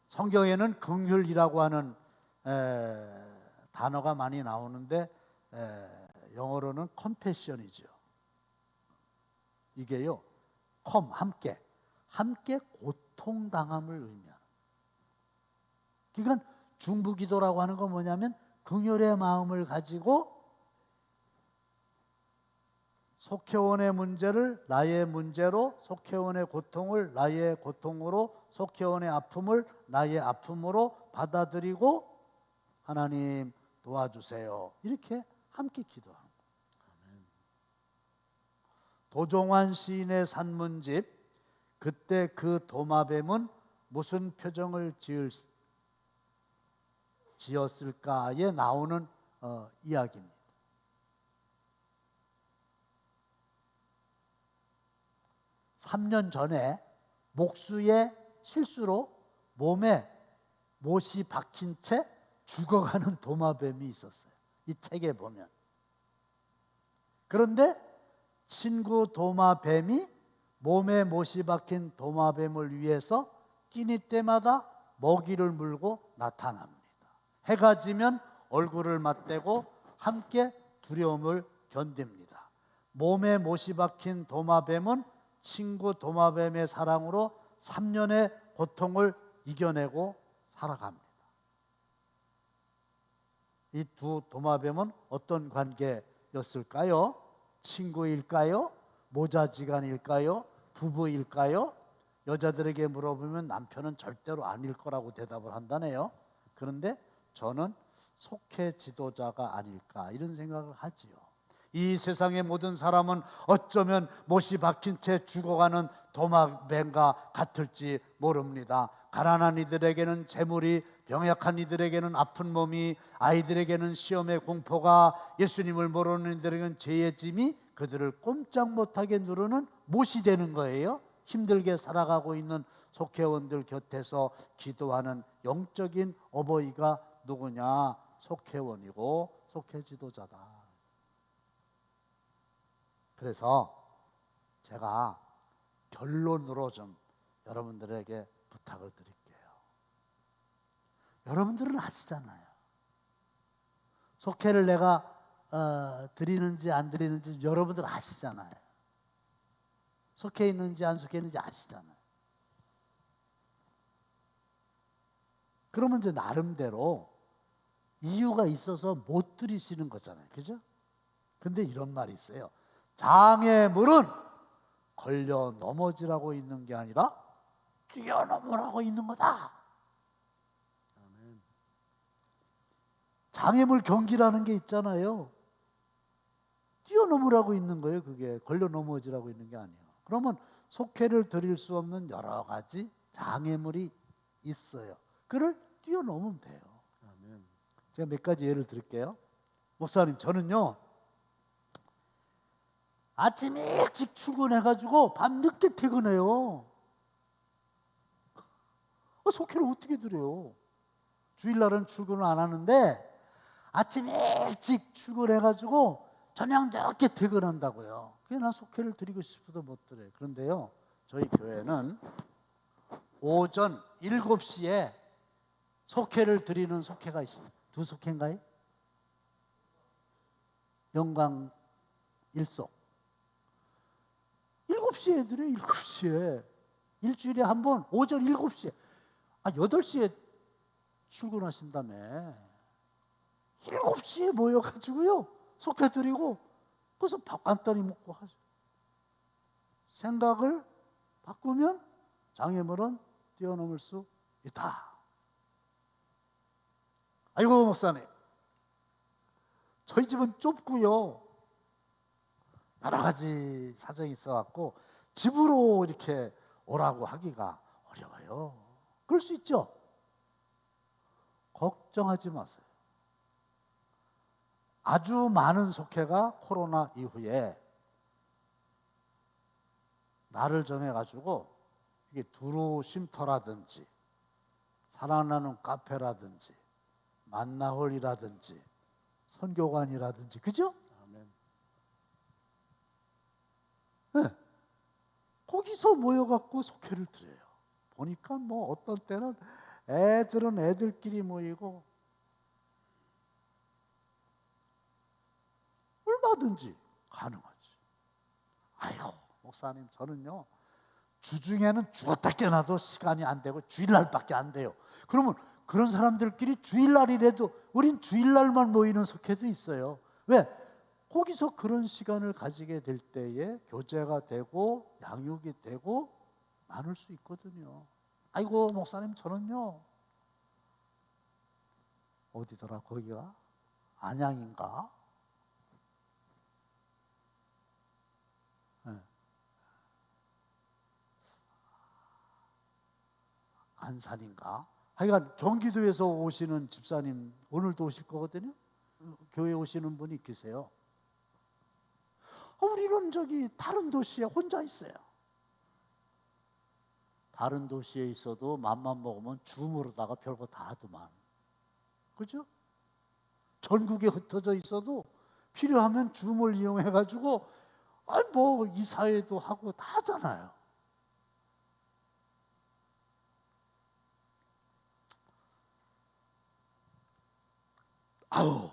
성경에는 긍휼이라고 하는 단어가 많이 나오는데 영어로는 컴패션이죠. 이게요, 함께 고통당함을 의미하는. 그러니까 중부기도라고 하는 건 뭐냐면 긍휼의 마음을 가지고 속회원의 문제를 나의 문제로, 속회원의 고통을 나의 고통으로, 속회원의 아픔을 나의 아픔으로 받아들이고 하나님 도와주세요, 이렇게 함께 기도하는 거예요. 도종환 시인의 산문집 그때 그 도마뱀은 무슨 표정을 지었을까에 나오는 이야기입니다. 삼 년 전에 목수의 실수로 몸에 못이 박힌 채 죽어가는 도마뱀이 있었어요. 이 책에 보면. 그런데 친구 도마뱀이 몸에 못이 박힌 도마뱀을 위해서 끼니 때마다 먹이를 물고 나타납니다. 해가 지면 얼굴을 맞대고 함께 두려움을 견딥니다. 몸에 못이 박힌 도마뱀은 친구 도마뱀의 사랑으로 3년의 고통을 이겨내고 살아갑니다. 이 두 도마뱀은 어떤 관계였을까요? 친구일까요? 모자지간일까요? 부부일까요? 여자들에게 물어보면 남편은 절대로 아닐 거라고 대답을 한다네요. 그런데 저는 속회 지도자가 아닐까 이런 생각을 하지요. 이 세상의 모든 사람은 어쩌면 못이 박힌 채 죽어가는 도마뱀과 같을지 모릅니다. 가난한 이들에게는 재물이, 병약한 이들에게는 아픈 몸이, 아이들에게는 시험의 공포가, 예수님을 모르는 이들에게는 죄의 짐이 그들을 꼼짝 못하게 누르는 못이 되는 거예요. 힘들게 살아가고 있는 속회원들 곁에서 기도하는 영적인 어버이가 누구냐? 속회원이고 속회 지도자다. 그래서 제가 결론으로 좀 여러분들에게 부탁을 드릴게요. 여러분들은 아시잖아요. 속회를 내가 드리는지 안 드리는지 여러분들 아시잖아요. 속해 있는지 안 속해 있는지 아시잖아요. 그러면 이제 나름대로 이유가 있어서 못 드리시는 거잖아요. 그죠? 근데 이런 말이 있어요. 장애물은 걸려 넘어지라고 있는 게 아니라 뛰어넘으라고 있는 거다. 장애물 경기라는 게 있잖아요. 뛰어넘으라고 있는 거예요. 그게 걸려 넘어지라고 있는 게 아니에요. 그러면 속회를 드릴 수 없는 여러 가지 장애물이 있어요. 그를 뛰어넘으면 돼요. 제가 몇 가지 예를 들을게요. 목사님, 저는요 아침 일찍 출근해가지고 밤 늦게 퇴근해요. 속회를 어떻게 드려요? 주일날은 출근을 안 하는데 아침 일찍 출근해가지고 저녁 늦게 퇴근한다고요. 그게 나 속회를 드리고 싶어도 못 드려요. 그런데요, 저희 교회는 오전 7시에 속회를 드리는 속회가 있습니다. 두 속회인가요? 영광 일속. 7시에 드려요. 7시에. 일주일에 한 번 오전 7시에. 8시에 출근하신다며. 7시에 모여가지고요 속회 드리고 그래서 밥 간단히 먹고 하죠. 생각을 바꾸면 장애물은 뛰어넘을 수 있다. 아이고 목사님, 저희 집은 좁고요 여러 가지 사정이 있어갖고 집으로 이렇게 오라고 하기가 어려워요. 그럴 수 있죠. 걱정하지 마세요. 아주 많은 속회가 코로나 이후에 날을 정해가지고 이게 두루 쉼터라든지 사랑나는 카페라든지 만나홀이라든지 선교관이라든지, 그죠? 네. 거기서 모여갖고 속회를 드려요. 보니까 뭐 어떤 때는 애들은 애들끼리 모이고 얼마든지 가능하지. 아이고 목사님, 저는요 주중에는 죽었다 깨어나도 시간이 안 되고 주일날밖에 안 돼요. 그러면 그런 사람들끼리 주일날이라도 우린 주일날만 모이는 속회도 있어요. 왜? 거기서 그런 시간을 가지게 될 때에 교제가 되고 양육이 되고 나눌 수 있거든요. 아이고 목사님, 저는요 어디더라 거기가? 안양인가? 네. 안산인가? 하여간 경기도에서 오시는 집사님 오늘도 오실 거거든요. 교회 오시는 분이 계세요. 우리는 저기 다른 도시에 혼자 있어요. 다른 도시에 있어도 맘만 먹으면 줌으로다가 별거 다 하더만. 그죠? 전국에 흩어져 있어도 필요하면 줌을 이용해가지고 뭐 이사회도 하고 다 하잖아요.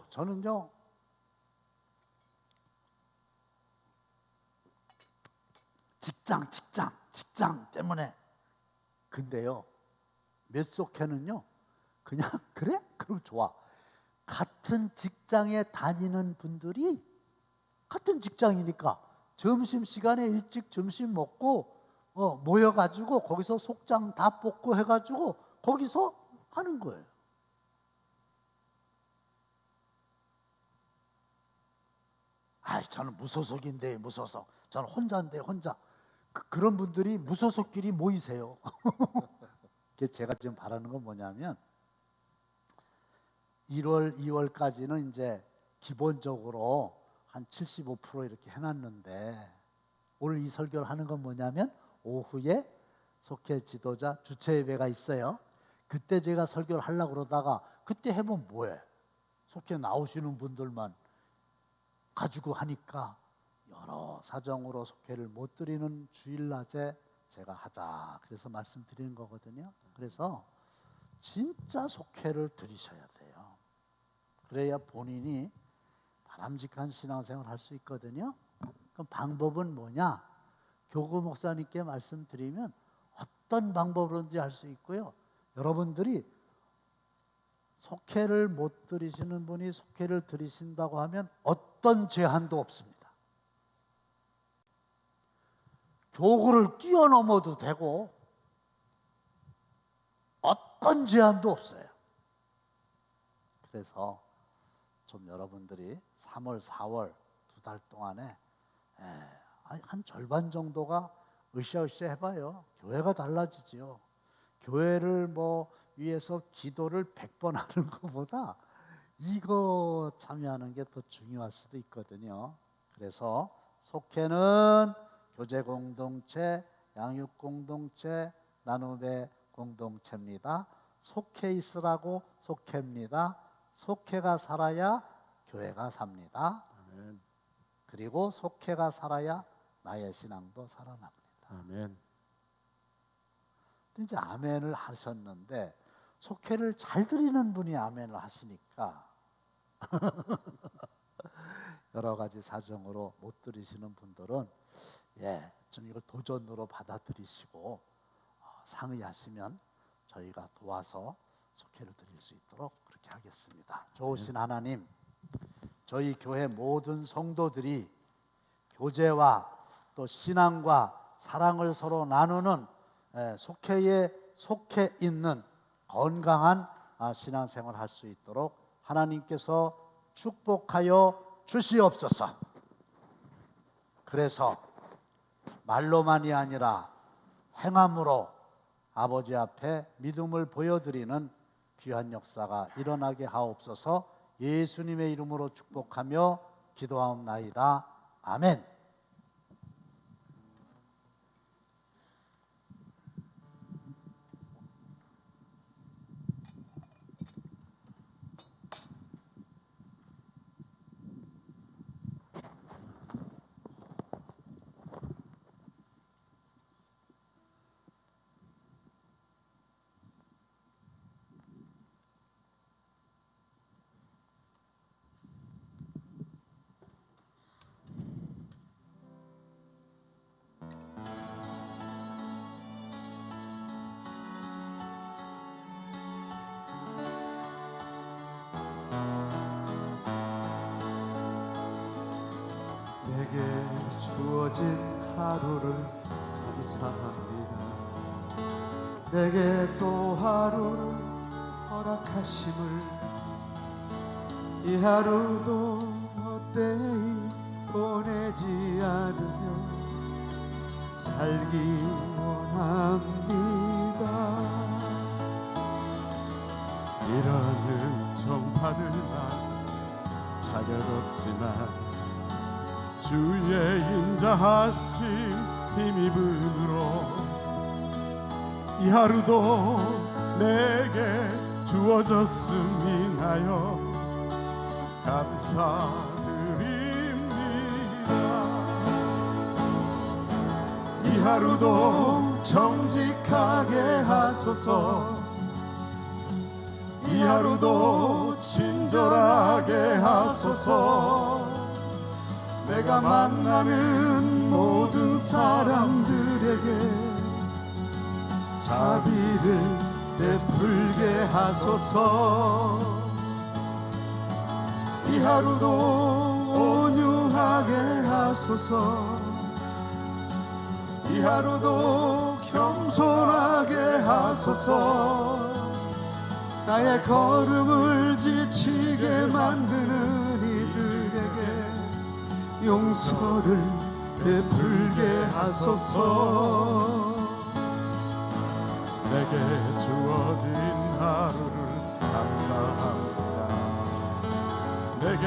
저는요 직장 때문에. 근데요 몇 속회는요 그냥 그래? 그럼 좋아. 같은 직장에 다니는 분들이 같은 직장이니까 점심시간에 일찍 점심 먹고 모여가지고 거기서 속장 다 뽑고 해가지고 거기서 하는 거예요. 저는 무소속인데 무소속. 저는 혼자인데 혼자. 그런 분들이 무소속끼리 모이세요. 제가 지금 바라는 건 뭐냐면 1월, 2월까지는 이제 기본적으로 한 75% 이렇게 해놨는데 오늘 이 설교를 하는 건 뭐냐면 오후에 속회 지도자 주체 예배가 있어요. 그때 제가 설교를 하려고 그러다가 그때 해보면 뭐해? 속회 나오시는 분들만 가지고 하니까 여러 사정으로 속회를 못 드리는 주일낮에 제가 하자 그래서 말씀드리는 거거든요. 그래서 진짜 속회를 드리셔야 돼요. 그래야 본인이 바람직한 신앙생활을 할 수 있거든요. 그럼 방법은 뭐냐? 교구 목사님께 말씀드리면 어떤 방법으로든지 할 수 있고요. 여러분들이 속회를 못 들이시는 분이 속회를 들이신다고 하면 어떤 제한도 없습니다. 교구를 뛰어넘어도 되고 어떤 제한도 없어요. 그래서 좀 여러분들이 3월, 4월 2달 동안에 한 절반 정도가 으쌰으쌰 해봐요. 교회가 달라지지요. 교회를 뭐 위해서 기도를 100번 하는 것보다 이거 참여하는 게 더 중요할 수도 있거든요. 그래서 속회는 교제 공동체, 양육 공동체, 나눔의 공동체입니다. 속해 있으라고 속회입니다. 속회가 살아야 교회가 삽니다. 아멘. 그리고 속회가 살아야 나의 신앙도 살아납니다. 아멘. 이제 아멘을 하셨는데 속회를 잘 드리는 분이 아멘을 하시니까 여러 가지 사정으로 못 드리시는 분들은 좀 이걸 도전으로 받아들이시고 상의하시면 저희가 도와서 속회를 드릴 수 있도록 그렇게 하겠습니다. 좋으신 하나님, 저희 교회 모든 성도들이 교제와 또 신앙과 사랑을 서로 나누는 속회에 속해 있는 건강한 신앙생활을 할 수 있도록 하나님께서 축복하여 주시옵소서. 그래서 말로만이 아니라 행함으로 아버지 앞에 믿음을 보여드리는 귀한 역사가 일어나게 하옵소서. 예수님의 이름으로 축복하며 기도하옵나이다. 아멘. 내게 주어진 하루를 감사합니다. 내게 또 하루를 허락하심을, 이 하루도 헛되이 보내지 않으며 살기 원합니다. 이런 은총 받을 만 자격 없지만 주의 인자하심 힘입음으로 이 하루도 내게 주어졌음이 나여 감사드립니다. 이 하루도 정직하게 하소서. 이 하루도 친절하게 하소서. 내가 만나는 모든 사람들에게 자비를 베풀게 하소서. 이 하루도 온유하게 하소서. 이 하루도 겸손하게 하소서. 나의 걸음을 지치게 만드는 이들에게 용서를 베풀게 하소서. 내게 주어진 하루를 감사합니다. 내게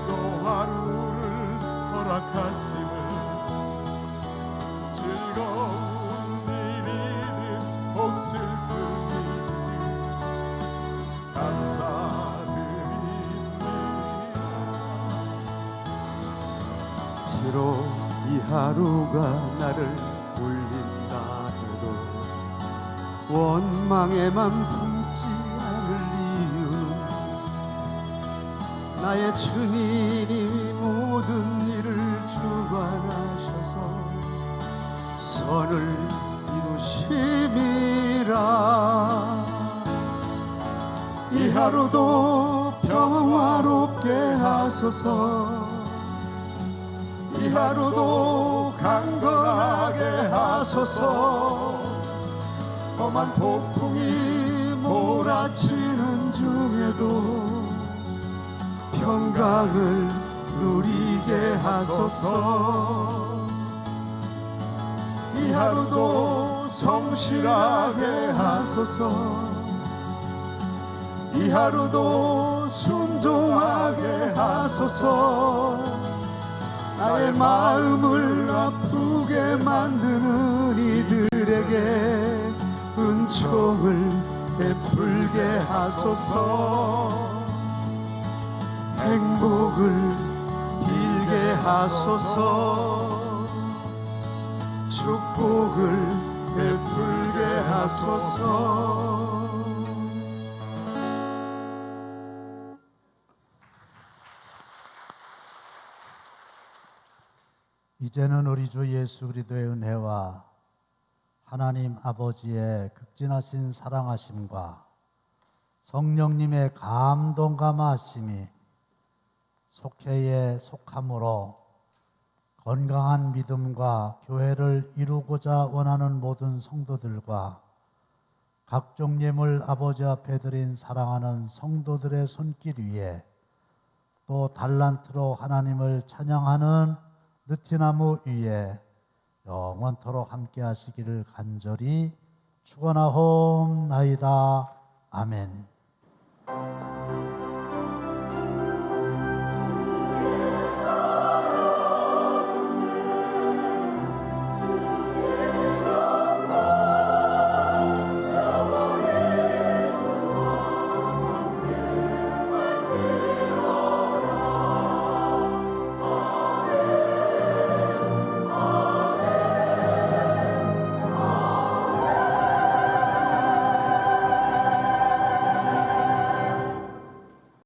또 하루를 허락하심을 즐거운 일이든 혹 슬픔이든 감사드립니다. 비록 이 하루가 나를 울린다 해도 원망에만 품지 않을 이유는 나의 주님이 모든 일을 주관하셔서 선을 이루심이라. 이 하루도 평화롭게 하소서. 이 하루도 강건하게 하소서. 험한 폭풍이 몰아치는 중에도 평강을 누리게 하소서. 이 하루도 성실하게 하소서. 이 하루도 순종하게 하소서. 나의 마음을 아프게 만드는 이들에게 은총을 베풀게 하소서. 행복을 빌게 하소서. 축복을 베풀게 하소서. 이제는 우리 주 예수 그리스도의 은혜와 하나님 아버지의 극진하신 사랑하심과 성령님의 감동 감화하심이 속회에 속함으로 건강한 믿음과 교회를 이루고자 원하는 모든 성도들과 각종 예물 아버지 앞에 드린 사랑하는 성도들의 손길 위에 또 달란트로 하나님을 찬양하는 느티나무 위에 영원토록 함께 하시기를 간절히 축원하옵나이다. 아멘.